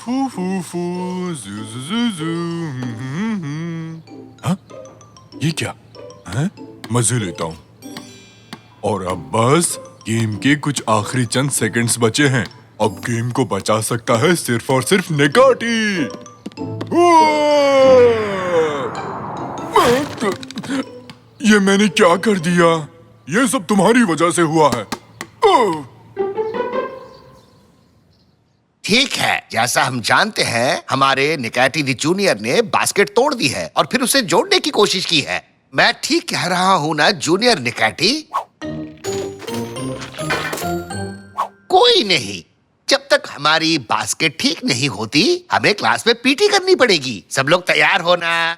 फू फू फू जू जू जू जू हाँ? ये क्या है? मजे लेता हूँ। और अब बस गेम के कुछ आखिरी चंद सेकंड्स बचे हैं। अब गेम को बचा सकता है सिर्फ और सिर्फ निकाटी। ये मैंने क्या कर दिया? ये सब तुम्हारी वजह से हुआ है। ठीक है, जैसा हम जानते हैं हमारे निकाटी दी जूनियर ने बास्केट तोड़ दी है और फिर उसे जोड़ने की कोशिश की है। मैं ठीक कह रहा हूँ ना जूनियर निकाटी? कोई नहीं, जब तक हमारी बास्केट ठीक नहीं होती हमें क्लास में पीटी करनी पड़ेगी। सब लोग तैयार होना।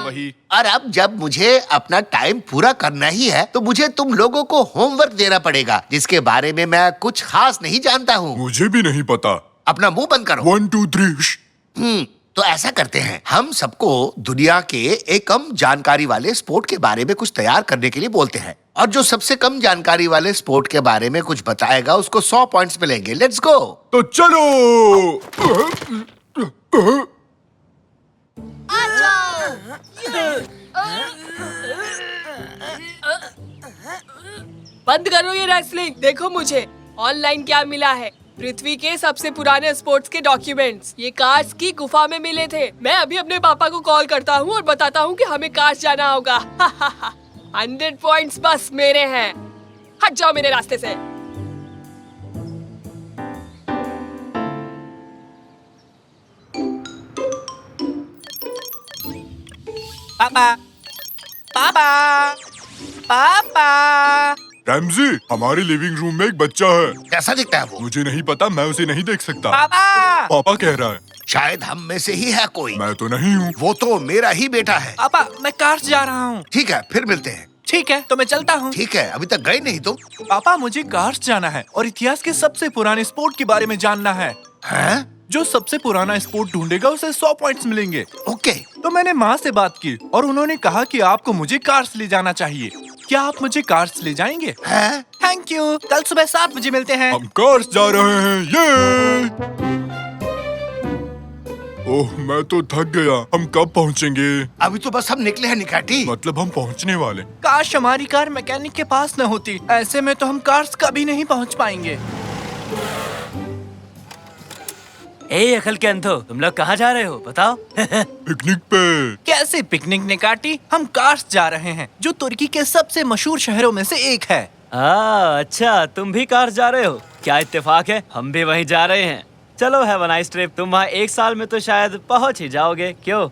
वही। और अब जब मुझे अपना टाइम पूरा करना ही है तो मुझे तुम लोगों को होमवर्क देना पड़ेगा जिसके बारे में मैं कुछ खास नहीं जानता हूँ। मुझे भी नहीं पता। अपना मुंह बंद करो। 1 2 3। तो ऐसा करते हैं, हम सबको दुनिया के एक कम जानकारी वाले स्पोर्ट के बारे में कुछ तैयार करने के लिए बोलते हैं और जो सबसे कम जानकारी वाले स्पोर्ट के बारे में कुछ बताएगा उसको 100 पॉइंट्स मिलेंगे। Let's go. तो चलो। बंद करो ये रेसलिंग। देखो मुझे ऑनलाइन क्या मिला है। पृथ्वी के सबसे पुराने स्पोर्ट्स के डॉक्यूमेंट्स ये कार्स की गुफा में मिले थे। मैं अभी अपने पापा को कॉल करता हूँ और बताता हूँ कि हमें कार्स जाना होगा। 100 पॉइंट्स बस मेरे हैं। हट जाओ मेरे रास्ते से। पापा, पापा, पापा। रैमजी, हमारे लिविंग रूम में एक बच्चा है। कैसा दिखता है वो? मुझे नहीं पता, मैं उसे नहीं देख सकता। पापा, पापा कह रहा है। शायद हम में से ही है कोई। मैं तो नहीं हूँ। वो तो मेरा ही बेटा है। पापा, मैं कार्स जा रहा हूँ। ठीक है, फिर मिलते हैं। ठीक है, तो मैं चलता हूँ। ठीक है, अभी तक गए नहीं तुम? पापा, मुझे कार्स जाना है और इतिहास के सबसे पुराने स्पोर्ट के बारे में जानना है। हैं? जो सबसे पुराना स्पोर्ट ढूंढेगा उसे 100 पॉइंट्स मिलेंगे। ओके। तो मैंने माँ से बात की और उन्होंने कहा कि आपको मुझे कार्स ले जाना चाहिए। क्या आप मुझे कार्स ले जाएंगे? हैं? Thank you. कल सुबह 7 बजे मिलते हैं। हम कार्स जा रहे हैं। ये ओह, मैं तो थक गया। हम कब पहुँचेंगे? अभी तो बस हम निकले हैं निकाटी। मतलब हम पहुँचने वाले। काश हमारी कार मैकेनिक के पास न होती। ऐसे में तो हम कार्स कभी नहीं पहुँच पाएंगे। ए अकल के अंधो, तुम लोग कहाँ जा रहे हो बताओ? पिकनिक पे। कैसे पिकनिक निकाटी? हम कार्स जा रहे हैं जो तुर्की के सबसे मशहूर शहरों में से एक है। अच्छा, तुम भी कार्स जा रहे हो? क्या इत्तेफाक है, हम भी वहीं जा रहे हैं। चलो हैव अ नाइस ट्रिप। तुम वहाँ 1 साल में तो शायद पहुँच ही जाओगे, क्यों?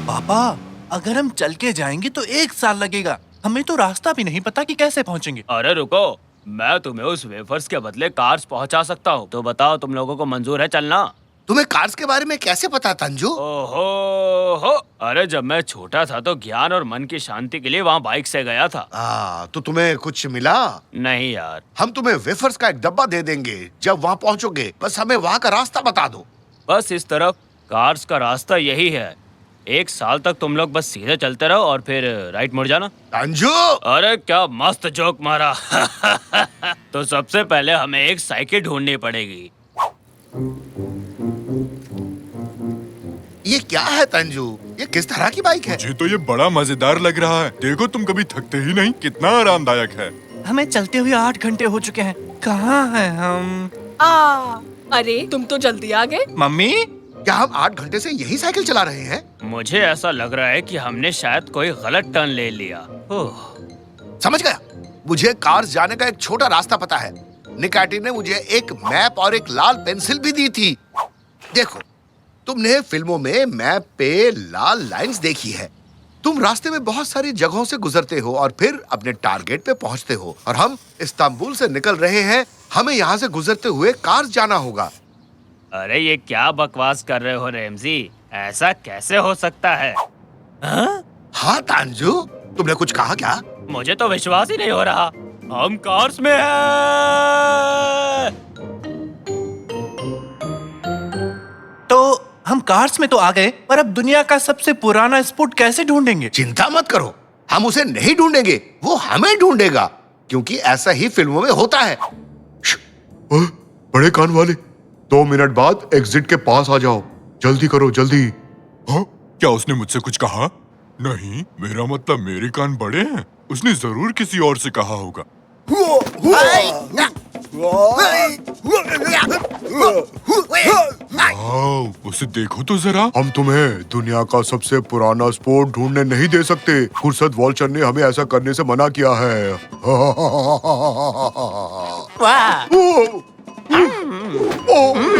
पापा, अगर हम चल के जाएंगे तो 1 साल लगेगा। हमें तो रास्ता भी नहीं पता कि कैसे पहुँचेंगे। अरे रुको, मैं तुम्हें उस वेफर्स के बदले कार्स पहुंचा सकता हूँ। तो बताओ, तुम लोगों को मंजूर है चलना? तुम्हें कार्स के बारे में कैसे पता तंजू? ओहो हो, अरे जब मैं छोटा था तो ज्ञान और मन की शांति के लिए वहाँ बाइक से गया था। तो तुम्हें कुछ मिला? नहीं यार। हम तुम्हें वेफर्स का एक डब्बा दे देंगे जब वहाँ पहुँचोगे। बस हमें वहाँ का रास्ता बता दो। बस इस तरफ कार्स का रास्ता यही है। 1 साल तक तुम लोग बस सीधे चलते रहो और फिर राइट मुड़ जाना। तंजू! अरे क्या मस्त जोक मारा। तो सबसे पहले हमें एक साइकिल ढूंढनी पड़ेगी। ये क्या है तंजू? ये किस तरह की बाइक है? मुझे तो ये बड़ा मजेदार लग रहा है। देखो, तुम कभी थकते ही नहीं। कितना आरामदायक है। हमें चलते हुए 8 घंटे हो चुके हैं। कहाँ हैं हम? अरे तुम तो जल्दी आ गए। मम्मी, क्या हम 8 घंटे से यही साइकिल चला रहे हैं? मुझे ऐसा लग रहा है कि हमने शायद कोई गलत टर्न ले लिया। समझ गया। मुझे कार्स जाने का एक छोटा रास्ता पता है। निकाटी ने मुझे एक मैप और एक लाल पेंसिल भी दी थी। देखो, तुमने फिल्मों में मैप पे लाल लाइंस देखी है। तुम रास्ते में बहुत सारी जगहों से गुजरते हो और फिर अपने टारगेट पे पहुंचते हो। और हम इस्तांबुल से निकल रहे हैं। हमें यहाँ से गुजरते हुए कार्स जाना होगा। अरे ये क्या बकवास कर रहे हो रैमजी? ऐसा कैसे हो सकता है? हाँ तांजू, तुमने कुछ कहा क्या? मुझे तो विश्वास ही नहीं हो रहा। हम कार्स में हैं। तो हम कार्स में तो आ गए, पर अब दुनिया का सबसे पुराना स्पोर्ट कैसे ढूंढेंगे? चिंता मत करो, हम उसे नहीं ढूंढेंगे, वो हमें ढूंढेगा। क्योंकि ऐसा ही फिल्मों में होता है। ओए, बड़े कान वाले, 2 मिनट बाद एग्जिट के पास आ जाओ। जल्दी करो, जल्दी। हाँ? क्या उसने मुझसे कुछ कहा? नहीं, मेरा मतलब मेरे कान बड़े हैं। उसने जरूर किसी और से कहा होगा। वाओ, उसे देखो तो जरा। हम तुम्हें दुनिया का सबसे पुराना स्पोर्ट ढूंढने नहीं दे सकते। फुर्सत वॉल्चर ने हमें ऐसा करने से मना किया है। वाह! नहीं,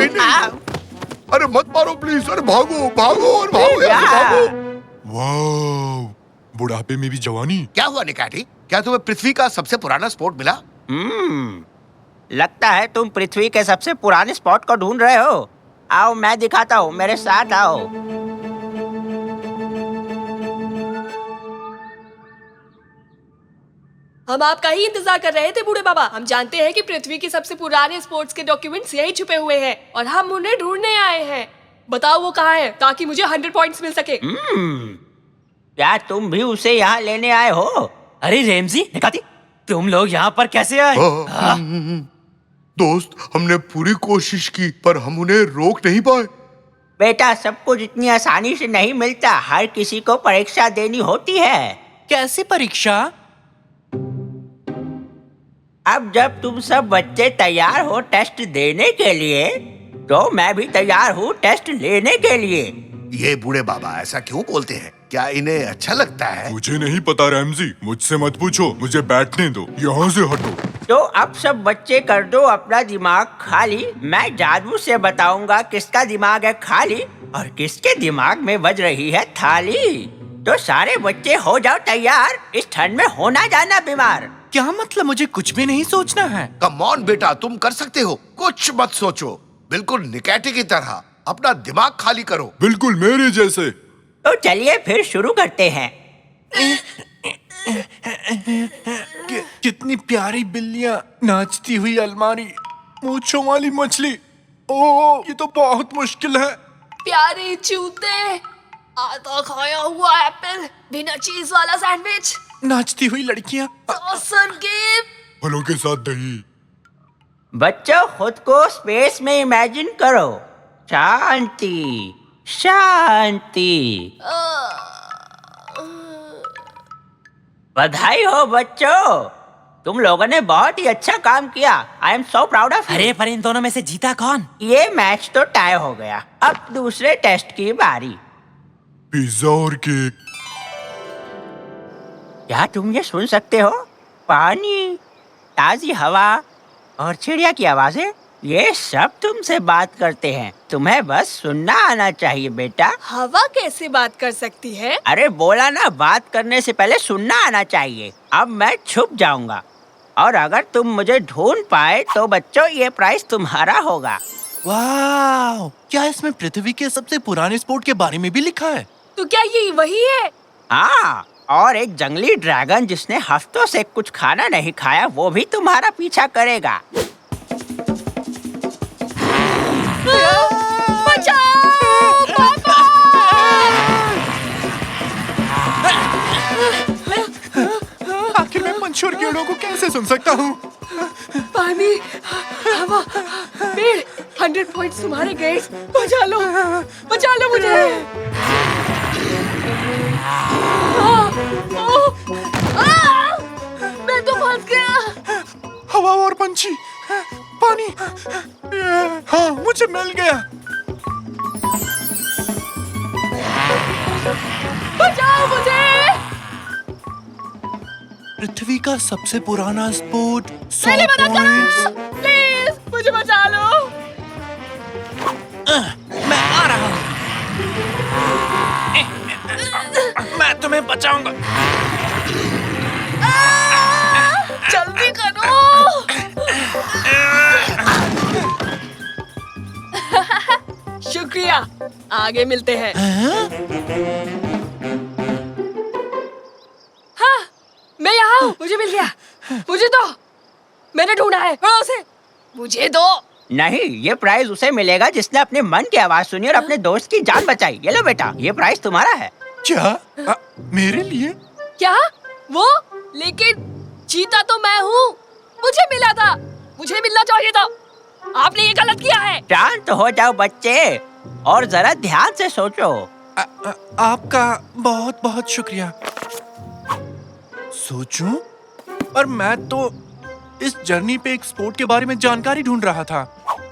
नहीं। अरे मत मारो प्लीज। अरे भागो भागो और भागो यार, भागो। वाओ, बुढ़ापे में भी जवानी। क्या हुआ निकाटी? क्या तुम्हें पृथ्वी का सबसे पुराना स्पोर्ट मिला? लगता है तुम पृथ्वी के सबसे पुराने स्पॉट को ढूंढ रहे हो। आओ मैं दिखाता हूँ, मेरे साथ आओ। हम आपका ही इंतजार कर रहे थे बूढ़े बाबा। हम जानते हैं कि पृथ्वी के सबसे पुराने स्पोर्ट्स के डॉक्यूमेंट्स यही छुपे हुए हैं और हम उन्हें ढूंढने आए हैं। बताओ वो कहाँ है, ताकि मुझे 100 पॉइंट्स मिल सके। क्या तुम भी उसे यहाँ लेने आए हो? अरे रेमजी, निकाती, तुम लोग यहाँ पर कैसे आए? दोस्त, हमने पूरी कोशिश की पर हम उन्हें रोक नहीं पाए। बेटा, सब कुछ इतनी आसानी से नहीं मिलता। हर किसी को परीक्षा देनी होती है। कैसी परीक्षा? अब जब तुम सब बच्चे तैयार हो टेस्ट देने के लिए, तो मैं भी तैयार हूँ टेस्ट लेने के लिए। ये बूढ़े बाबा ऐसा क्यों बोलते हैं? क्या इन्हें अच्छा लगता है? मुझे नहीं पता रैमजी, मुझसे मत पूछो। मुझे बैठने दो, यहाँ से हटो। तो अब सब बच्चे कर दो अपना दिमाग खाली। मैं जादू से बताऊंगा किसका दिमाग है खाली और किसके दिमाग में बज रही है थाली। तो सारे बच्चे हो जाओ तैयार, इस ठंड में होना जाना बीमार। क्या मतलब? मुझे कुछ भी नहीं सोचना है। कम ऑन बेटा, तुम कर सकते हो। कुछ मत सोचो, बिल्कुल निकैटी की तरह अपना दिमाग खाली करो। बिल्कुल मेरे जैसे। तो चलिए फिर शुरू करते हैं। कितनी प्यारी बिल्लियां, नाचती हुई अलमारी, मूंछों वाली मछली। ओह, ये तो बहुत मुश्किल है। प्यारे जूते, आधा खाया हुआ एप्पल, बिना चीज वाला सैंडविच, नाचती हुई लड़कियां। Saucer game. फलों के साथ दही। बच्चों, खुद को स्पेस में इमेजिन करो। शांति शांति। बधाई हो बच्चों, तुम लोगों ने बहुत ही अच्छा काम किया। I am so proud of. अरे पर इन दोनों में से जीता कौन? ये मैच तो टाई हो गया। अब दूसरे टेस्ट की बारी। पिज्जा और केक। क्या तुम ये सुन सकते हो? पानी, ताजी हवा और चिड़िया की आवाजें, ये सब तुमसे बात करते हैं। तुम्हें बस सुनना आना चाहिए बेटा। हवा कैसे बात कर सकती है? अरे बोला ना, बात करने से पहले सुनना आना चाहिए। अब मैं छुप जाऊंगा और अगर तुम मुझे ढूंढ पाए तो बच्चों ये प्राइस तुम्हारा होगा। वाह! क्या इसमें पृथ्वी के सबसे पुराने स्पोर्ट के बारे में भी लिखा है? तो क्या ये वही है? हाँ, और एक जंगली ड्रैगन जिसने हफ्तों से कुछ खाना नहीं खाया, वो भी तुम्हारा पीछा करेगा। बचाओ पापा! आखिर मैं पंछी और कीड़ों को कैसे सुन सकता हूँ? पानी, हवा, पेड़, 100 पॉइंट्स तुम्हारे गए। बचा लो मुझे। मैं तो फंस गया। हवा और पंछी, पानी। हाँ, मुझे मिल गया। बचाओ मुझे। पृथ्वी का सबसे पुराना स्पोर्ट 100 पहले मदद पॉइंट्स। करो, प्लीज मुझे बचा लो। मैं आ रहा हूँ। मैं तुम्हें बचाऊंगा। जल्दी करो। शुक्रिया, आगे मिलते हैं। हाँ, मैं यहाँ हूँ। मुझे मिल गया। मुझे दो, मैंने ढूंढा है। हाँ, उसे मुझे दो। नहीं, ये प्राइज उसे मिलेगा जिसने अपने मन की आवाज सुनी और अपने दोस्त की जान बचाई। ये लो बेटा, ये प्राइज तुम्हारा है। क्या? मेरे लिए? क्या? वो? लेकिन जीता तो मैं हूँ, मुझे मिला था, मुझे मिलना चाहिए था। आपने ये गलत किया है। शांत हो जाओ बच्चे और जरा ध्यान से सोचो। आपका बहुत बहुत शुक्रिया। सोचूं? और मैं तो इस जर्नी पे एक स्पोर्ट के बारे में जानकारी ढूंढ रहा था।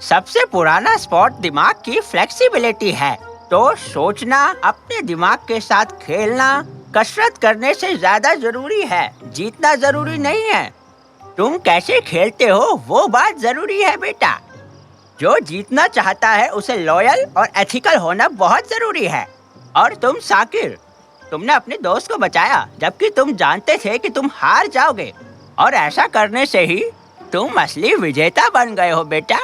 सबसे पुराना स्पोर्ट दिमाग की फ्लेक्सिबिलिटी है, तो सोचना, अपने दिमाग के साथ खेलना कसरत करने से ज्यादा जरूरी है, जीतना जरूरी नहीं है। तुम कैसे खेलते हो वो बात जरूरी है बेटा। जो जीतना चाहता है उसे लॉयल और एथिकल होना बहुत जरूरी है। और तुम साकिर, तुमने अपने दोस्त को बचाया जबकि तुम जानते थे कि तुम हार जाओगे, और ऐसा करने से ही तुम असली विजेता बन गए हो बेटा।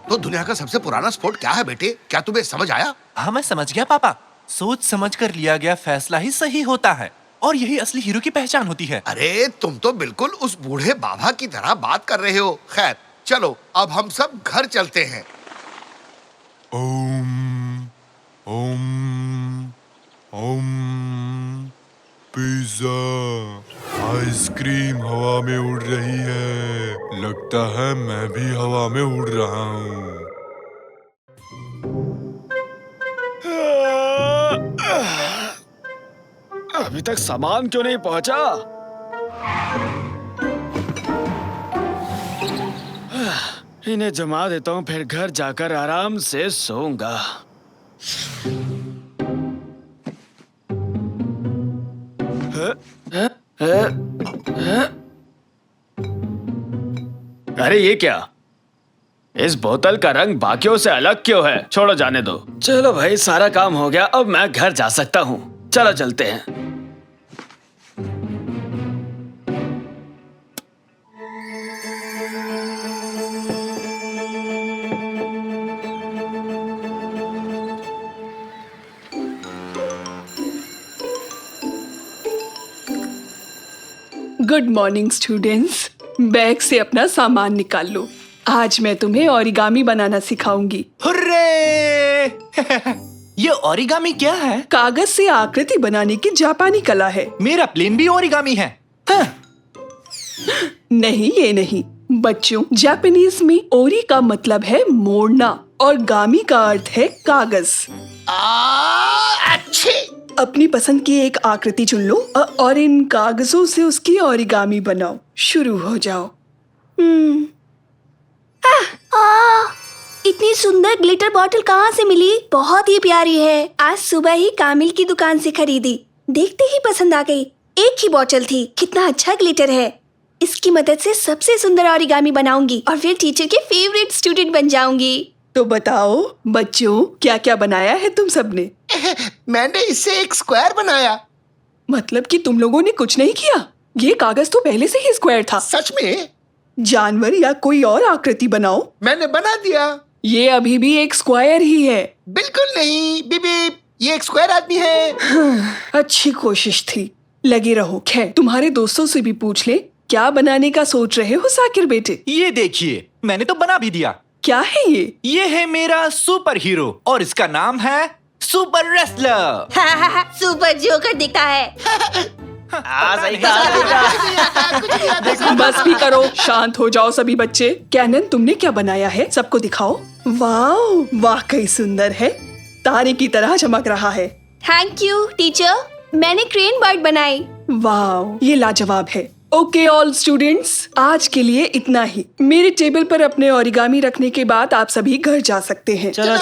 तो दुनिया का सबसे पुराना स्पोर्ट क्या है बेटे? क्या तुम्हें समझ आया? हाँ, मैं समझ गया पापा। सोच समझ कर लिया गया फैसला ही सही होता है, और यही असली हीरो की पहचान होती है। अरे तुम तो बिल्कुल उस बूढ़े बाबा की तरह बात कर रहे हो। खैर चलो, अब हम सब घर चलते हैं। ओम ओम ओम। पिज्जा, आइसक्रीम हवा में उड़ रही है। लगता है मैं भी हवा में उड़ रहा हूँ। अभी तक सामान क्यों नहीं पहुंचा? इन्हें जमा देता हूँ, फिर घर जाकर आराम से सोऊंगा। अरे ये क्या? इस बोतल का रंग बाकियों से अलग क्यों है? छोड़ो, जाने दो। चलो भाई, सारा काम हो गया, अब मैं घर जा सकता हूँ। चलो चलते हैं। गुड मॉर्निंग स्टूडेंट्स, बैग से अपना सामान निकाल लो। आज मैं तुम्हें ओरिगामी बनाना सिखाऊंगी। हुर्रे! ये ओरिगामी क्या है? कागज से आकृति बनाने की जापानी कला है। मेरा प्लेन भी ओरिगामी है। हाँ। नहीं, ये नहीं बच्चों, जापानीज में ओरी का मतलब है मोड़ना और गामी का अर्थ है कागज। अच्छी। अपनी पसंद की एक आकृति चुन लो और इन कागजों से उसकी ओरिगामी बनाओ। शुरू हो जाओ। इतनी सुंदर ग्लिटर बॉटल कहाँ से मिली? बहुत ही प्यारी है। आज सुबह ही कामिल की दुकान से खरीदी, देखते ही पसंद आ गई। एक ही बॉटल थी। कितना अच्छा ग्लिटर है। इसकी मदद से सबसे सुंदर ओरिगामी बनाऊंगी और फिर टीचर के फेवरेट स्टूडेंट बन जाऊंगी। तो बताओ बच्चों, क्या क्या बनाया है तुम सबने? मैंने इससे एक स्क्वायर बनाया। मतलब कि तुम लोगों ने कुछ नहीं किया? ये कागज तो पहले से ही स्क्वायर था। सच में? जानवर या कोई और आकृति बनाओ। मैंने बना दिया। ये अभी भी एक स्क्वायर ही है। बिल्कुल नहीं बीबी, ये एक स्क्वायर आदमी है। अच्छी कोशिश थी, लगे रहो। खैर, तुम्हारे दोस्तों से भी पूछ ले, क्या बनाने का सोच रहे हो साकिर बेटे? ये देखिए, मैंने तो बना भी दिया। क्या है ये? ये है मेरा सुपर हीरो और इसका नाम है सुपर रेसलर। सुपर जोकर दिखता है। सही कहा। बस भी करो, शांत हो जाओ सभी बच्चे। कैनन, तुमने क्या बनाया है? सबको दिखाओ। वाह, वाकई सुंदर है, तारे की तरह चमक रहा है। थैंक यू टीचर, मैंने क्रेन बर्ड बनाई। वाह, ये लाजवाब है। ओके ऑल स्टूडेंट्स, आज के लिए इतना ही। मेरे टेबल पर अपने ओरिगामी रखने के बाद आप सभी घर जा सकते हैं। चलो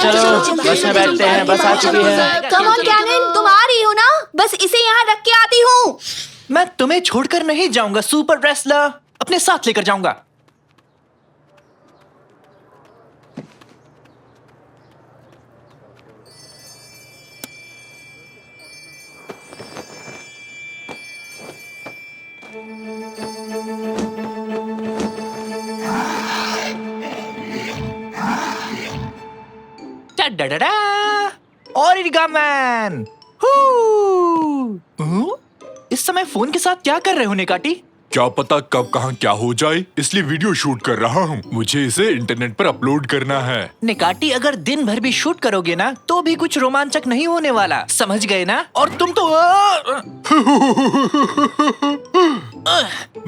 बस में बैठते हैं, बस आ चुकी है। कम ऑन कैनन, तुम आ रही हो ना? बस इसे यहाँ रख के आती हूँ। मैं तुम्हें छोड़कर नहीं जाऊंगा सुपर रेसलर, अपने साथ लेकर जाऊंगा। ओरिगामैन! इस समय फोन के साथ क्या कर रहे हो निकाटी? क्या पता कब कहाँ क्या हो जाए, इसलिए वीडियो शूट कर रहा हूँ। मुझे इसे इंटरनेट पर अपलोड करना है। निकाटी, अगर दिन भर भी शूट करोगे ना तो भी कुछ रोमांचक नहीं होने वाला, समझ गए ना? और तुम तो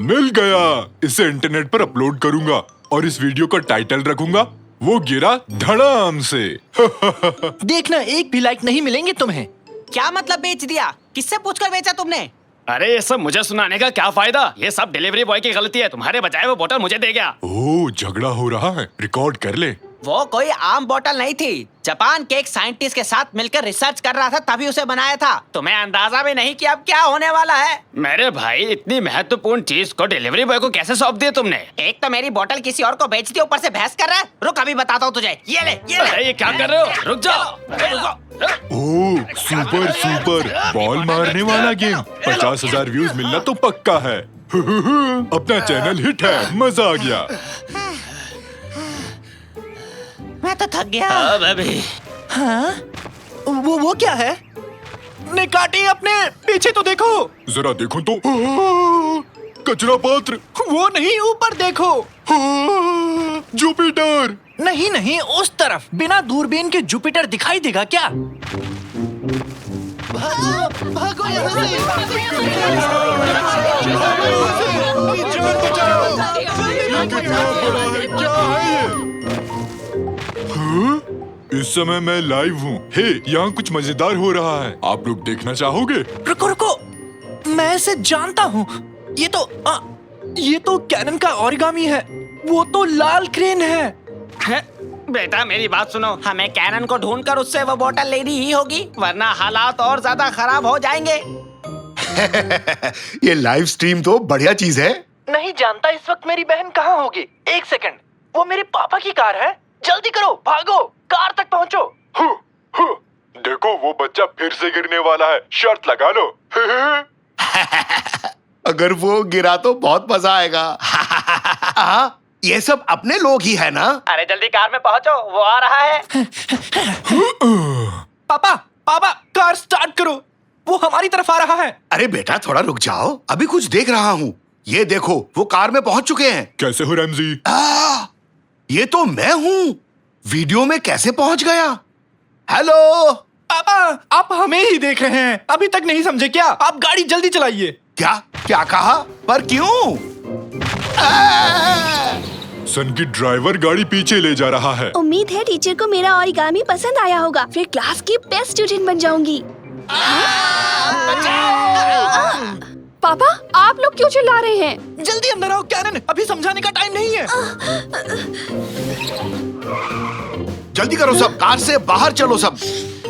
मिल गया। इसे इंटरनेट पर अपलोड करूंगा और इस वीडियो का टाइटल रखूंगा वो गिरा धड़ाम से। देखना, एक भी लाइक नहीं मिलेंगे तुम्हें। क्या मतलब बेच दिया? किससे पूछकर बेचा तुमने? अरे ये सब मुझे सुनाने का क्या फायदा? ये सब डिलीवरी बॉय की गलती है। तुम्हारे बजाय वो बोतल मुझे दे गया। ओह, झगड़ा हो रहा है, रिकॉर्ड कर ले। वो कोई आम बोतल नहीं थी। जापान के एक साइंटिस्ट के साथ मिलकर रिसर्च कर रहा था, तभी उसे बनाया था। तुम्हें अंदाजा भी नहीं कि अब क्या होने वाला है। मेरे भाई, इतनी महत्वपूर्ण चीज को डिलीवरी बॉय को कैसे सौंप दिए तुमने? एक तो मेरी बोतल किसी और को बेच दी, ऊपर से बहस कर रहा है। रुक, अभी बताता हूँ तुझे। ये ले, ये ले। अरे ये क्या कर रहे हो? रुक जाओ। अरे रुको। ओह, सुपर सुपर, बॉल मारने वाला गेम। 50,000 व्यूज मिलना तो पक्का है। अपना चैनल हिट है, मजा आ गया। मैं तो थक गया। अब अभी हाँ? वो क्या है? निकाटी, अपने पीछे तो देखो। जरा देखो तो। कचरा पात्र। वो नहीं, ऊपर देखो। जुपिटर। नहीं नहीं, उस तरफ। बिना दूरबीन के जुपिटर दिखाई देगा क्या? भागो यहाँ हाँ? इस समय मैं लाइव हूँ। हे, यहाँ कुछ मजेदार हो रहा है, आप लोग देखना चाहोगे? रुको रुको, मैं इसे जानता हूँ। ये तो कैनन का ओरिगामी है। वो तो लाल क्रेन है। बेटा मेरी बात सुनो, हमें कैनन को ढूंढकर उससे वो बोतल लेनी ही होगी, वरना हालात और ज्यादा खराब हो जाएंगे। ये लाइव स्ट्रीम तो बढ़िया चीज है। नहीं जानता इस वक्त मेरी बहन कहाँ होगी। एक सेकंड, वो मेरे पापा की कार है। जल्दी करो, भागो, कार तक पहुँचो। देखो, वो बच्चा फिर से गिरने वाला है, शर्त लगा लो। अगर वो गिरा तो बहुत मजा आएगा। ये सब अपने लोग ही है ना? अरे जल्दी कार में पहुंचो, वो आ रहा है। पापा पापा, कार स्टार्ट करो, वो हमारी तरफ आ रहा है। अरे बेटा थोड़ा रुक जाओ, अभी कुछ देख रहा हूँ। ये देखो, वो कार में पहुंच चुके हैं। कैसे हो रैमजी? ये तो मैं हूँ। वीडियो में कैसे पहुंच गया? हेलो पापा, आप हमें ही देख रहे हैं, अभी तक नहीं समझे क्या? आप गाड़ी जल्दी चलाइए। क्या क्या कहा? पर क्यों? सन की ड्राइवर गाड़ी पीछे ले जा रहा है। उम्मीद है टीचर को मेरा ओरिगामी पसंद आया होगा, फिर क्लास की बेस्ट स्टूडेंट बन जाऊंगी। पापा, आप लोग क्यों चिल्ला रहे हैं? जल्दी अंदर आओ कैनन, अभी समझाने का टाइम नहीं है। जल्दी करो सब, कार से बाहर चलो सब।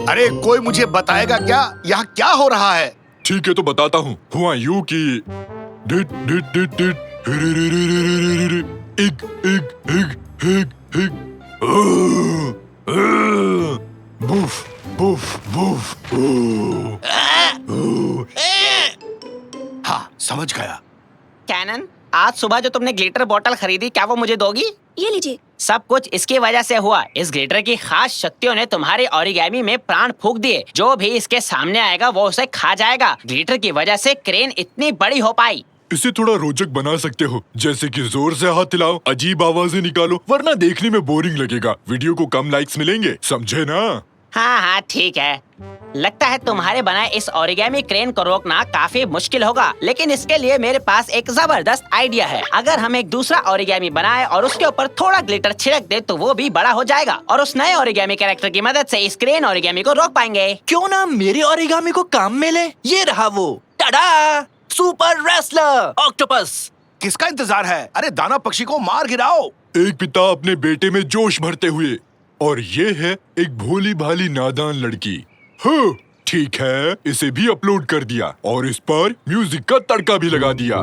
अरे कोई मुझे बताएगा क्या यहाँ क्या हो रहा है? ठीक है तो बताता हूँ। हुआ यूं कि डिट डिट डिट डिट इग इग इग इग इग बुफ बुफ बुफ। हाँ समझ गया। कैनन, आज सुबह जो तुमने ग्लिटर बोतल खरीदी, क्या वो मुझे दोगी? ये लीजिए। सब कुछ इसकी वजह से हुआ। इस ग्लिटर की खास शक्तियों ने तुम्हारे ओरिगामी में प्राण फूंक दिए। जो भी इसके सामने आएगा वो उसे खा जाएगा। ग्लिटर की वजह से क्रेन इतनी बड़ी हो पाई। इसे थोड़ा रोचक बना सकते हो, जैसे कि जोर से हाथ हिलाओ, अजीब आवाजें निकालो, वरना देखने में बोरिंग लगेगा। वीडियो को कम लाइक्स मिलेंगे, समझे ना? हाँ हाँ ठीक है। लगता है तुम्हारे बनाए इस ओरिगामी क्रेन को रोकना काफी मुश्किल होगा, लेकिन इसके लिए मेरे पास एक जबरदस्त आइडिया है। अगर हम एक दूसरा ओरिगामी बनाए और उसके ऊपर थोड़ा ग्लिटर छिड़क दे तो वो भी बड़ा हो जाएगा और उस नए ओरिगामी कैरेक्टर की मदद से इस क्रेन ओरिगामी को रोक पाएंगे। क्यों ना मेरे ओरिगामी को काम में ले। ये रहा वो, टाडा, सुपर रेसलर ऑक्टोपस। किसका इंतजार है? अरे दाना पक्षी को मार गिराओ। एक पिता अपने बेटे में जोश भरते हुए, और ये है एक भोली भाली नादान लड़की। हाँ, ठीक है, इसे भी अपलोड कर दिया और इस पर म्यूजिक का तड़का भी लगा दिया।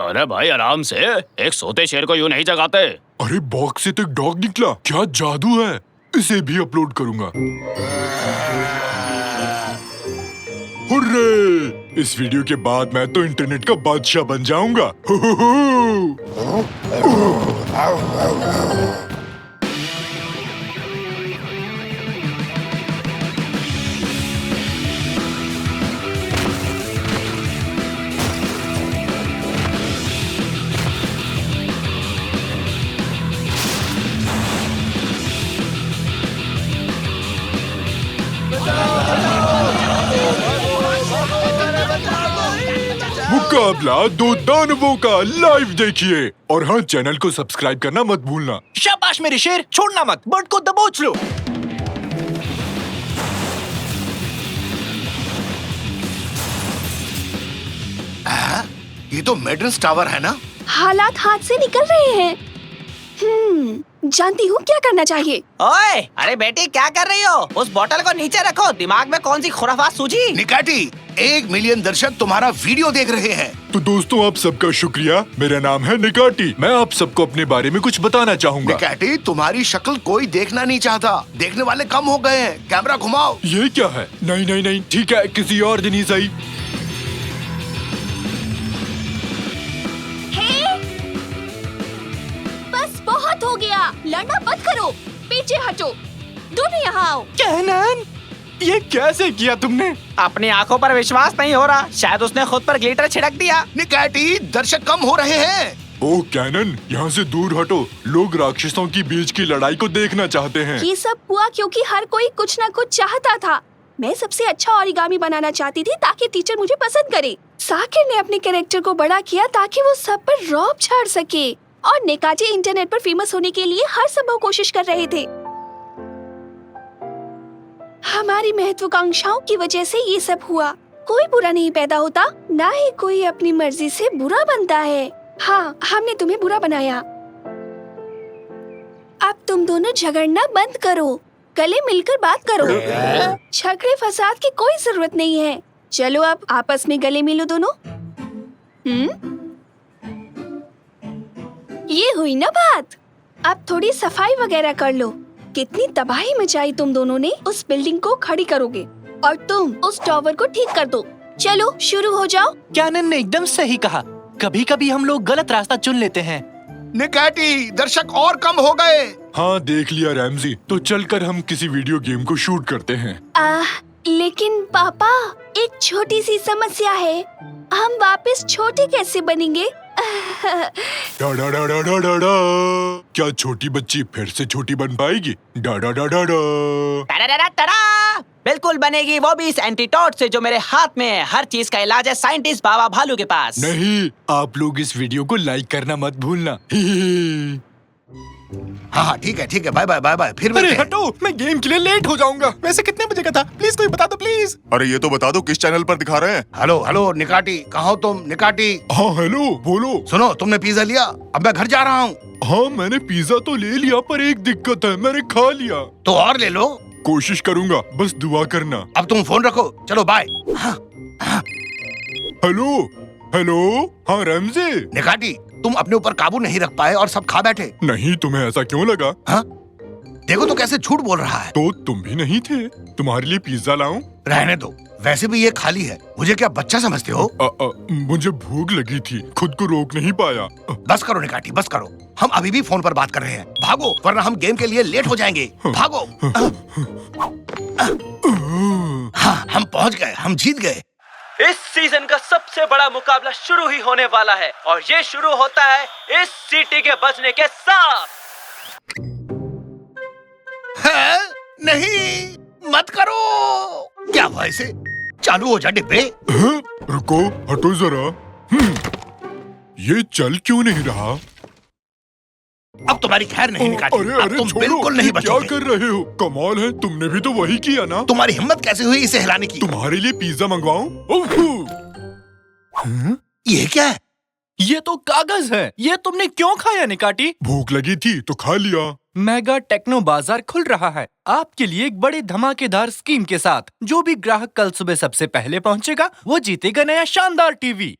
अरे भाई आराम से, एक सोते शेर को यूं नहीं जगाते। अरे बॉक्स से तो एक डॉग निकला, क्या जादू है। इसे भी अपलोड करूंगा। हुर्रे! इस वीडियो के बाद मैं तो इंटरनेट का बादशाह बन जाऊंगा। मुकाबला दो दानवों का लाइव देखिए और हाँ, चैनल को सब्सक्राइब करना मत भूलना। शाबाश मेरे शेर, छोड़ना मत, बर्ड को दबोच लो। ये तो मेडन्स टावर है ना? हालात हाथ से निकल रहे हैं। जानती हूँ क्या करना चाहिए। ओए, अरे बेटी क्या कर रही हो? उस बोतल को नीचे रखो। दिमाग में कौन सी खुराफात सूझी? निकाटी, 1 मिलियन दर्शक तुम्हारा वीडियो देख रहे हैं। तो दोस्तों, आप सबका शुक्रिया। मेरा नाम है निकाटी। मैं आप सबको अपने बारे में कुछ बताना चाहूंगा। निकाटी, तुम्हारी शक्ल कोई देखना नहीं चाहता। देखने वाले कम हो गए हैं। कैमरा घुमाओ। ये क्या है? नहीं नहीं नहीं, ठीक है, किसी और दिन ही सही। बस बहुत हो गया, लड़ना मत करो, पीछे हटो, दोनों यहाँ आओ। कैनन, ये कैसे किया तुमने? अपनी आंखों पर विश्वास नहीं हो रहा। शायद उसने खुद पर ग्लिटर छिड़क दिया। निकाटी, दर्शक कम हो रहे हैं। ओह कैनन, यहाँ से दूर हटो। लोग राक्षसों की बीच की लड़ाई को देखना चाहते हैं। ये सब हुआ क्योंकि हर कोई कुछ न कुछ चाहता था। मैं सबसे अच्छा ओरिगामी बनाना चाहती थी ताकि टीचर मुझे पसंद करे। साकिर ने अपने कैरेक्टर को बड़ा किया ताकि वो सब पर रौब झाड़ सके, और निकाटी इंटरनेट पर फेमस होने के लिए हर संभव कोशिश कर रहे थे। हमारी महत्वाकांक्षाओं की वजह से ये सब हुआ। कोई बुरा नहीं पैदा होता, ना ही कोई अपनी मर्जी से बुरा बनता है। हाँ, हमने तुम्हें बुरा बनाया। अब तुम दोनों झगड़ना बंद करो, गले मिलकर बात करो। झगड़े फसाद की कोई जरूरत नहीं है। चलो अब आपस में गले मिलो दोनों। ये हुई ना बात। अब थोड़ी सफाई वगैरह कर लो। कितनी तबाही मचाई तुम दोनों ने। उस बिल्डिंग को खड़ी करोगे और तुम उस टावर को ठीक कर दो। चलो शुरू हो जाओ। कैनन ने एकदम सही कहा। कभी कभी हम लोग गलत रास्ता चुन लेते हैं। निकाटी, दर्शक और कम हो गए। हाँ, देख लिया रैमजी। तो चलकर हम किसी वीडियो गेम को शूट करते हैं। लेकिन पापा, एक छोटी सी समस्या है। हम वापस छोटे कैसे बनेंगे? डा डा डा डा डा डा डा। क्या छोटी बच्ची फिर से छोटी बन पाएगी? डा डा डा डा डा। टड़ा! बिल्कुल बनेगी, वो भी इस एंटीटोड से जो मेरे हाथ में है। हर चीज का इलाज है साइंटिस्ट बाबा भालू के पास। नहीं, आप लोग इस वीडियो को लाइक करना मत भूलना। हाँ, ठीक है, बाय बाय बाय बाय। फिर अरे मिलते हैं। हटो, मैं गेम के लिए लेट हो जाऊंगा। वैसे कितने बजे का था? प्लीज कोई बता दो प्लीज। अरे ये तो बता दो किस चैनल पर दिखा रहे हैं। हेलो हेलो निकाटी, कहाँ हो तुम? निकाटी, हाँ हेलो, बोलो। सुनो, तुमने पिज्जा लिया? अब मैं घर जा रहा हूँ। हाँ, मैंने पिज्जा तो ले लिया, पर एक दिक्कत है, मैंने खा लिया। तो और ले लो। कोशिश करूंगा, बस दुआ करना। अब तुम फोन रखो, चलो बाय। हेलो हेलो, हाँ रैमजी। निकाटी, तुम अपने ऊपर काबू नहीं रख पाए और सब खा बैठे। नहीं, तुम्हें ऐसा क्यों लगा? हाँ? देखो तो कैसे झूठ बोल रहा है। तो तुम भी नहीं थे? तुम्हारे लिए पिज्जा लाऊं? रहने दो, वैसे भी ये खाली है। मुझे क्या बच्चा समझते हो? मुझे भूख लगी थी, खुद को रोक नहीं पाया। बस करो निकाटी, बस करो। हम अभी भी फोन पर बात कर रहे हैं। भागो, वरना हम गेम के लिए लेट हो जाएंगे। भागो। हाँ, हम पहुंच गए, हम जीत गए। इस सीजन का सबसे बड़ा मुकाबला शुरू ही होने वाला है, और ये शुरू होता है इस सीटी के बजने के साथ। है? नहीं, मत करो। क्या हुआ इसे? चालू हो जा डिब्बे। रुको, हटो जरा। ये चल क्यों नहीं रहा? अब तुम्हारी खैर नहीं निकाटी। अरे अब अरे तुम छोड़ो, बिल्कुल नहीं ये क्या बचोगे। कर रहे हो? कमाल है, तुमने भी तो वही किया ना। तुम्हारी हिम्मत कैसे हुई इसे हिलाने की? तुम्हारे लिए पिज्जा मंगवाऊं? ये क्या है? ये तो कागज है। ये तुमने क्यों खाया निकाटी? भूख लगी थी तो खा लिया। मेगा टेक्नो बाजार खुल रहा है आपके लिए एक बड़े धमाकेदार स्कीम के साथ। जो भी ग्राहक कल सुबह सबसे पहले पहुंचेगा वो जीतेगा नया शानदार टीवी,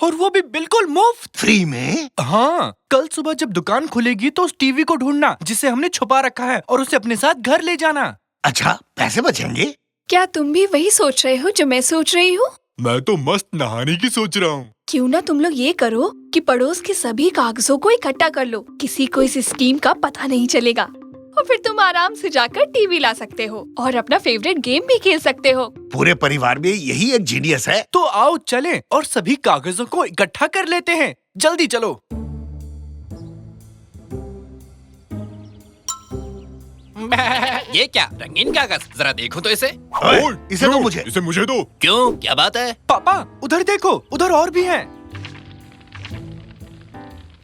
और वो भी बिल्कुल मुफ्त। फ्री में? हाँ, कल सुबह जब दुकान खुलेगी तो उस टीवी को ढूंढना जिसे हमने छुपा रखा है, और उसे अपने साथ घर ले जाना। अच्छा, पैसे बचेंगे? क्या तुम भी वही सोच रहे हो जो मैं सोच रही हूँ? मैं तो मस्त नहाने की सोच रहा हूँ। क्यों ना तुम लोग ये करो कि पड़ोस के सभी कागजों को इकट्ठा कर लो, किसी को इस स्कीम का पता नहीं चलेगा और फिर तुम आराम से जाकर टीवी ला सकते हो और अपना फेवरेट गेम भी खेल सकते हो। पूरे परिवार में यही एक जीनियस है। तो आओ चलें और सभी कागजों को इकट्ठा कर लेते हैं। जल्दी चलो। ये क्या रंगीन कागज, जरा देखो तो इसे। ओए, इसे दो मुझे। इसे मुझे दो। क्यों, क्या बात है? पापा उधर देखो, उधर और भी हैं।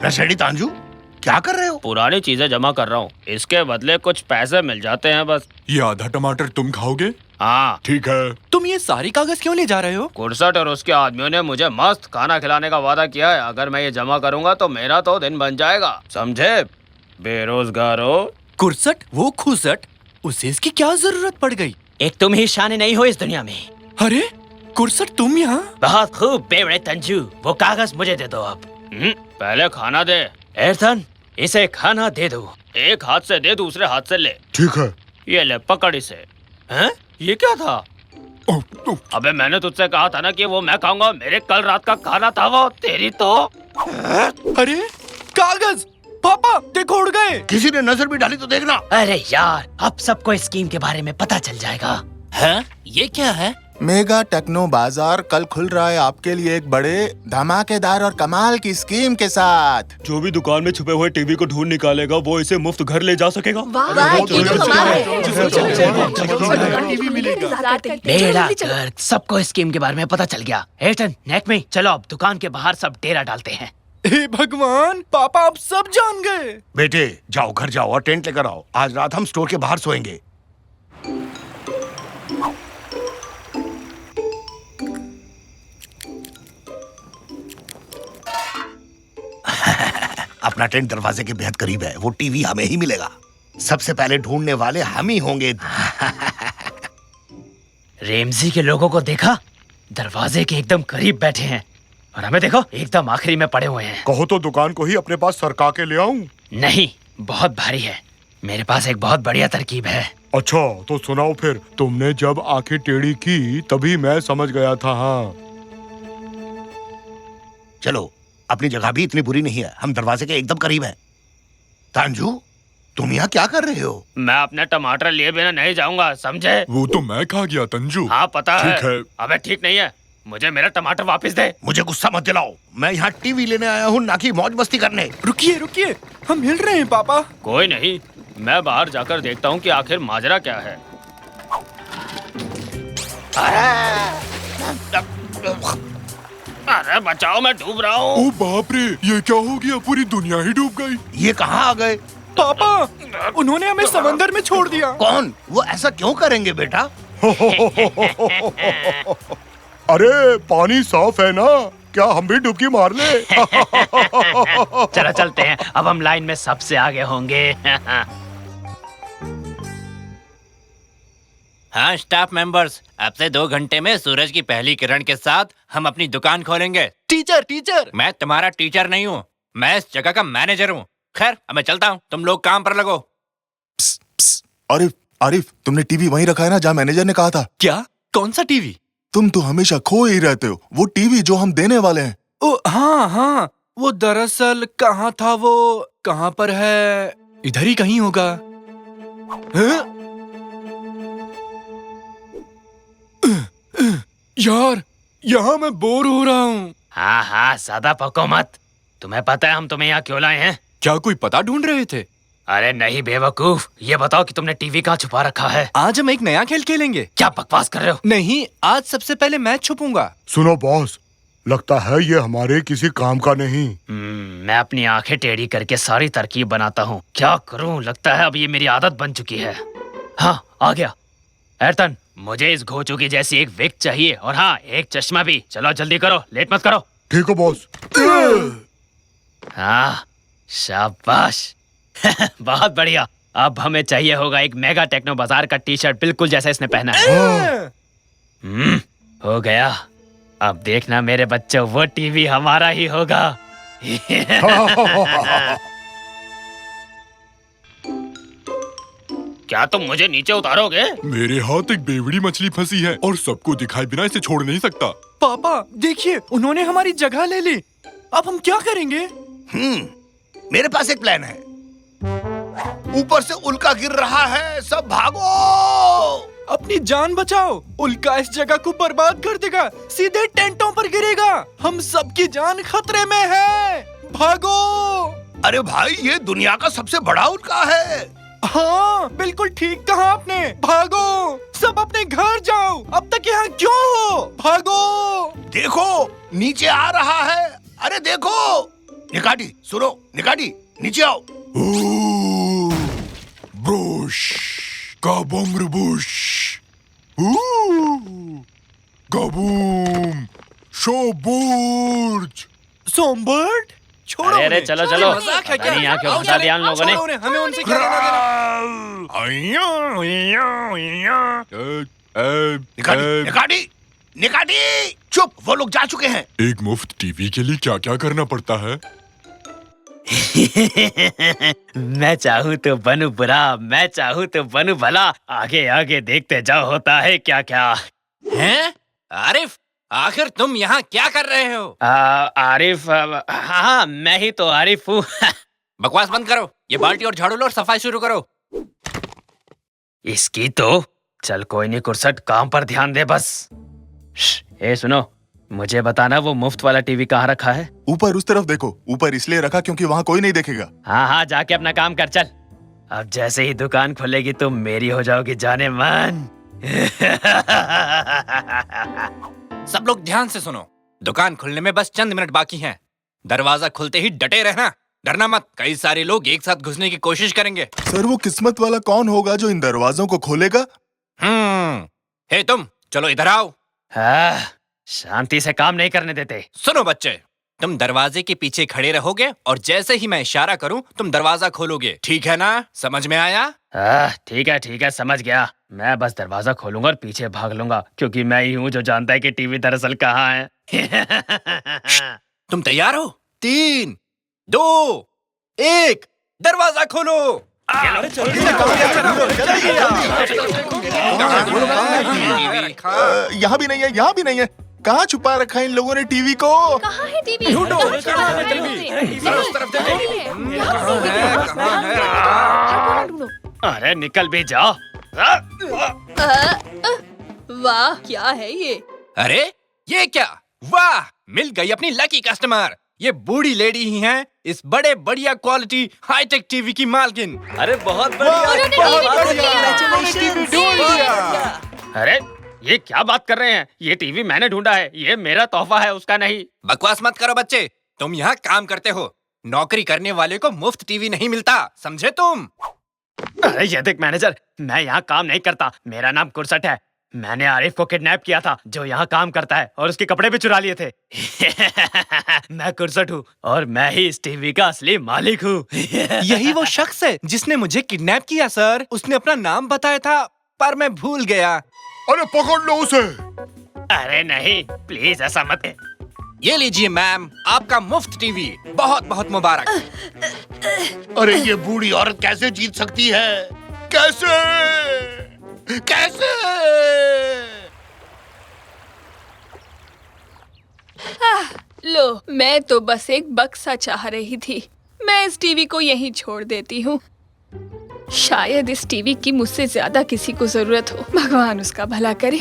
नशेड़ी तांजू, क्या कर रहे हो? पुरानी चीजें जमा कर रहा हूँ, इसके बदले कुछ पैसे मिल जाते हैं बस। ये आधा टमाटर तुम खाओगे? हाँ, ठीक है। तुम ये सारी कागज क्यों ले जा रहे हो? कुर्सट और उसके आदमियों ने मुझे मस्त खाना खिलाने का वादा किया है। अगर मैं ये जमा करूंगा तो मेरा तो दिन बन जाएगा, समझे बेरोजगारों। कुर्सट, वो खुसट, उसे इसकी क्या जरूरत पड़ गई? एक तुम ही शाने नहीं हो इस दुनिया में। अरे कुर्सट, तुम यहाँ? बहुत खूब बेवड़े तंजू, वो कागज मुझे दे दो अब। पहले खाना दे। एर्थन, इसे खाना दे दो। एक हाथ से दे, दूसरे हाथ से ले। ठीक है। ये ले, पकड़ इसे। हैं? ये क्या था? अबे मैंने तुझसे कहा था ना कि वो मैं खाऊंगा। मेरे कल रात का खाना था वो। तेरी तो। अरे कागज, पापा देखो उड़ गए। किसी ने नजर भी डाली तो देखना। अरे यार, अब सबको इस स्कीम के बारे में पता चल जाएगा। हैं? ये क्या है? मेगा टेक्नो बाजार कल खुल रहा है आपके लिए एक बड़े धमाकेदार और कमाल की स्कीम के साथ। जो भी दुकान में छुपे हुए टीवी को ढूंढ निकालेगा वो इसे मुफ्त घर ले जा सकेगा। वाह, ये तो कमाल है। टीवी मिलेगा। बेड़ा गर्क, सबको इस स्कीम के बारे में पता चल गया। एर्थन, नेट में चलो, अब दुकान के बाहर सब डेरा डालते हैं। हे भगवान, पापा अब सब जान गए। बेटे जाओ, घर जाओ और टेंट लेकर आओ। आज रात हम स्टोर के बाहर सोएंगे। अपना टेंट दरवाजे के बेहद करीब है। वो टीवी हमें ही मिलेगा। सबसे पहले ढूंढने वाले हम ही होंगे। रेमजी के लोगों को देखा? दरवाजे के एकदम करीब बैठे हैं और हमें देखो, एकदम आखिरी में पड़े हुए हैं। कहो तो दुकान को ही अपने पास सरका के ले आऊं? नहीं, बहुत भारी है। मेरे पास एक बहुत बढ़िया तरकीब है। अच्छा तो सुनाओ फिर। तुमने जब आंखें टेढ़ी की तभी मैं समझ गया था। हाँ चलो, अपनी जगह भी इतनी बुरी नहीं है। हम दरवाजे के एकदम करीब हैं। तांजू, तुम यहाँ क्या कर रहे हो? मैं अपने टमाटर लिए बिना नहीं जाऊंगा, समझे? वो तो मैं खा गया तंजू। हाँ पता है। ठीक है। अबे ठीक नहीं है, मुझे मेरा टमाटर वापस दे। मुझे गुस्सा मत दिलाओ। मैं यहाँ टीवी लेने आया हूँ, ना कि मौज मस्ती करने। रुकिए रुकिए, हम हिल रहे हैं पापा। कोई नहीं, मैं बाहर जाकर देखता हूँ कि आखिर माजरा क्या है। अरे बचाओ, मैं डूब रहा हूँ। ओ बाप रे, ये क्या हो गया? पूरी दुनिया ही डूब गई। ये कहाँ आ गए? पापा, उन्होंने हमें समंदर में छोड़ दिया। कौन? वो ऐसा क्यों करेंगे बेटा? अरे पानी साफ है ना, क्या हम भी डुबकी मार ले? चलो चलते हैं, अब हम लाइन में सबसे आगे होंगे। हाँ स्टाफ मेंबर्स, अब से 2 घंटे में सूरज की पहली किरण के साथ हम अपनी दुकान खोलेंगे। टीचर, मैं तुम्हारा टीचर नहीं हूँ, मैं इस जगह का मैनेजर हूँ। खैर अब मैं चलता हूँ, तुम लोग काम पर लगो। आरिफ, तुमने टीवी वहीं रखा है ना जहाँ मैनेजर ने कहा था? क्या? कौन सा टीवी? तुम तो हमेशा खो ही रहते हो। वो टीवी जो हम देने वाले हैं। ओ हाँ, वो दरअसल कहाँ था, वो कहाँ पर है? इधर ही कहीं होगा। हाँ? यार, यहाँ मैं बोर हो रहा हूँ। हाँ, ज्यादा पको मत। तुम्हें पता है हम तुम्हें यहाँ क्यों लाए हैं? क्या कोई पता ढूंढ रहे थे? अरे नहीं बेवकूफ, ये बताओ कि तुमने टीवी कहाँ छुपा रखा है? आज हम एक नया खेल खेलेंगे। क्या बकवास कर रहे हो? नहीं, आज सबसे पहले मैं छुपूंगा। सुनो बॉस, लगता है ये हमारे किसी काम का नहीं। मैं अपनी आंखें टेढ़ी करके सारी तरकीब बनाता हूँ। क्या करूँ, लगता है अब ये मेरी आदत बन चुकी है। हाँ, आ गया। एर्थन, मुझे इस घोचू की जैसी एक विग चाहिए और हाँ, एक चश्मा भी। चलो जल्दी करो, लेट मत करो। ठीक है बॉस। हाँ, शाबाश। बहुत बढ़िया। अब हमें चाहिए होगा एक मेगा टेक्नो बाजार का टी शर्ट, बिल्कुल जैसा इसने पहना है। हो गया। अब देखना मेरे बच्चों, वो टीवी हमारा ही होगा। क्या तुम मुझे नीचे उतारोगे? मेरे हाथ एक बेवड़ी मछली फंसी है और सबको दिखाए बिना इसे छोड़ नहीं सकता। पापा देखिए, उन्होंने हमारी जगह ले ली। अब हम क्या करेंगे? मेरे पास एक प्लान है। ऊपर से उल्का गिर रहा है, सब भागो। अपनी जान बचाओ, उल्का इस जगह को बर्बाद कर देगा, सीधे टेंटों पर गिरेगा। हम सबकी जान खतरे में है, भागो। अरे भाई, ये दुनिया का सबसे बड़ा उल्का है। हाँ बिल्कुल ठीक कहा आपने, भागो। सब अपने घर जाओ, अब तक यहाँ क्यों हो? भागो। देखो, नीचे आ रहा है। अरे देखो, निकाटी सुनो, निकाटी नीचे आओ। ब्रूश काबूम रुबूश काबूम शोबूर्ज सोमबर्ड छोड़ो अरे उन्हें। चलो चलो, मजाक है क्या? अपनी आंखें आओ फंसा चले, दिया उन लोगों ने। छोड़ो उन्हें, हमें उनसे क्या लेना निकाटी निकाटी निकाटी, चुप, वो लोग जा चुके हैं। एक मुफ्त टीवी के लिए क्या क्या करना पड़ता है? मैं चाहूँ तो बनूं बुरा, मैं चाहूँ तो बनूं भला। आगे आगे देखते जाओ, होता है क्या क्या। हैं? आरिफ, आखिर तुम यहाँ क्या कर रहे हो? आरिफ, हाँ मैं ही तो आरिफ हूँ। बकवास बंद करो, ये बाल्टी और झाड़ू लो और सफाई शुरू करो। इसकी तो चल कोई नहीं कुरसट, काम पर ध्यान दे बस। ए सुनो, मुझे बताना वो मुफ्त वाला टीवी कहाँ रखा है? ऊपर उस तरफ देखो। ऊपर इसलिए रखा क्योंकि वहाँ कोई नहीं देखेगा। हाँ हाँ, जाके अपना काम कर चल। अब जैसे ही दुकान खुलेगी तुम मेरी हो जाओगी जाने मन। सब लोग ध्यान से सुनो, दुकान खुलने में बस चंद मिनट बाकी हैं। दरवाजा खुलते ही डटे रहना, डरना मत। कई सारे लोग एक साथ घुसने की कोशिश करेंगे। सर, वो किस्मत वाला कौन होगा जो इन दरवाजों को खोलेगा? हे तुम, चलो इधर आओ। शांति से काम नहीं करने देते। सुनो बच्चे, तुम दरवाजे के पीछे खड़े रहोगे और जैसे ही मैं इशारा करूं तुम दरवाजा खोलोगे, ठीक है ना? समझ में आया? ठीक है, समझ गया। मैं बस दरवाजा खोलूंगा और पीछे भाग लूंगा, क्योंकि मैं ही हूँ जो जानता है कि टीवी दरअसल कहाँ है। तुम तैयार हो? 3, 2, 1, दरवाजा खोलो। यहाँ भी नहीं है, यहाँ भी नहीं है। कहाँ छुपा रखा है इन लोगों ने टीवी को? कहाँ है टीवी? ढूंढो। अरे निकल भी जाओ। वाह, क्या है ये? अरे ये क्या? वाह, मिल गई अपनी लकी कस्टमर। ये बूढ़ी लेडी ही हैं इस बड़े बढ़िया क्वालिटी हाईटेक टीवी की मालकिन। अरे बहुत बढ़िया। अरे ये क्या बात कर रहे हैं? ये टीवी मैंने ढूंढा है, ये मेरा तोहफा है, उसका नहीं। बकवास मत करो बच्चे, तुम यहाँ काम करते हो। नौकरी करने वाले को मुफ्त टीवी नहीं मिलता, समझे तुम? अरे ये देख मैनेजर, मैं यहाँ काम नहीं करता, मेरा नाम कुरसट है। मैंने आरिफ को किडनैप किया था जो यहाँ काम करता है, और उसके कपड़े भी चुरा लिए थे। मैं कुरसट हूँ और मैं ही इस टीवी का असली मालिक हूँ। यही वो शख्स है जिसने मुझे किडनैप किया सर। उसने अपना नाम बताया था पर मैं भूल गया। अरे पकड़ लो उसे। अरे नहीं, प्लीज ऐसा मत। ये लीजिए मैम, आपका मुफ्त टीवी। बहुत बहुत मुबारक। अरे ये बूढ़ी औरत कैसे जीत सकती है? कैसे? कैसे? लो, मैं तो बस एक बक्सा चाह रही थी। मैं इस टीवी को यहीं छोड़ देती हूँ। शायद इस टीवी की मुझसे ज्यादा किसी को जरूरत हो। भगवान उसका भला करे।